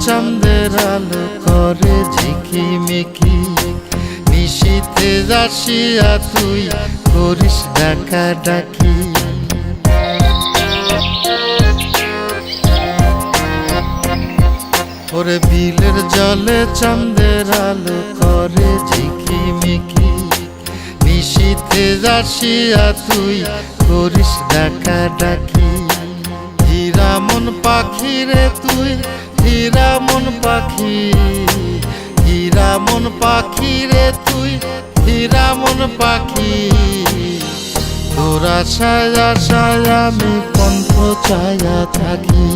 চাঁদের আলো করে ঝিকিমিকি, নিশীথে আসিয়া তুই করিস ডাকাডাকি। ওরে বিলের জলে চাঁদের আলো করে ঝিকিমিকি, নিশীথে আসিয়া তুই করিস ডাকাডাকি। হীরা মন পাখি রে তুই, হীরা মন পাখি, হীরা মন পাখি রে তুই, হীরা মন পাখি। তোর আশায় আশায় আমি পন্থ চায়া থাকি,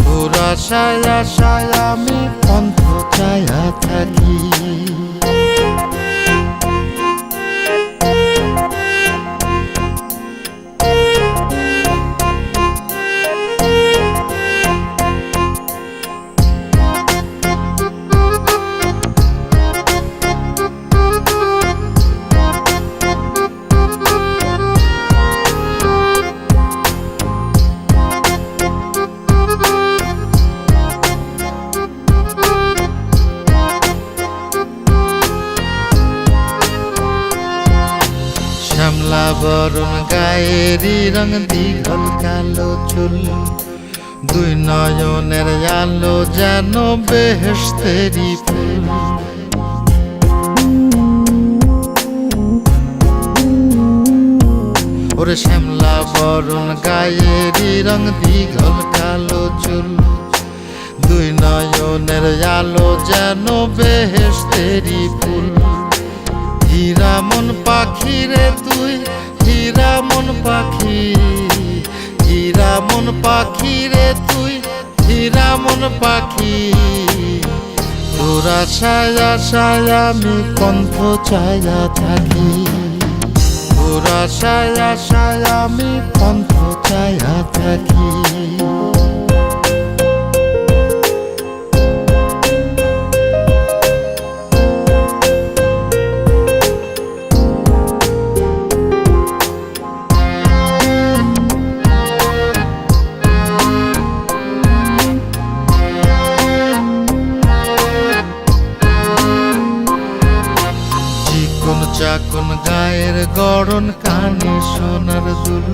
তোর আশায় আশায় আমি পন্থ চায়া থাকি। শ্যামলা বরণ গায়েরই রং, দীঘল কালো চুল, দুই নয়নের আলো যেন বেহেশতেরি ফুল। ওরে শ্যামলা বরণ গায়েরই রং, দীঘল কালো চুল, দুই নয়নের আলো যেন বেহেশতেরি ফুল। হীরা মন পাখি রে তুই, হীরা মন পাখি, হীরা মন পাখি রে তুই, হীরা মন পাখি। তোর আশায় আশায় আমি পন্থ চায়া থাকি, তোর আশায় আশায় আমি পন্থ চায়া থাকি। চাকন গায়ের গড়ন, কানে সোনার দুল,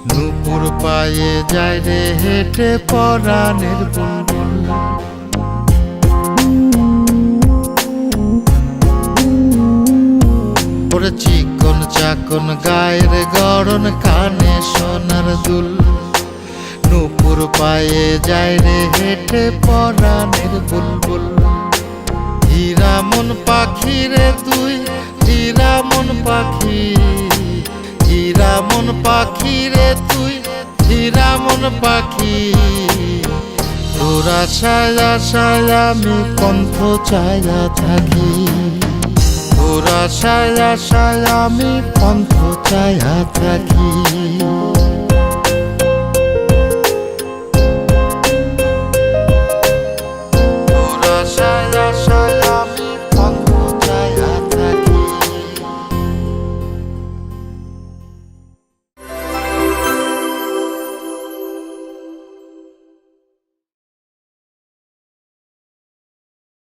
নূপুর পায়ে যায় রে হেঁটে পরাণের বুলবুল। ওরে চিকন চাকন গায়ের গড়ন, কানে সোনার দুল, নূপুর পায়ে যায় রে হেঁটে পরাণের বুলবুল। হীরা মন পাখি রে তুই, হীরা মন পাখি, হীরা মন পাখি রে তুই, হীরা মন পাখি। তোর আশায় আশায় আমি পন্থ চায়া থাকি, তোর আশায় আশায় আমি পন্থ চায়া থাকি।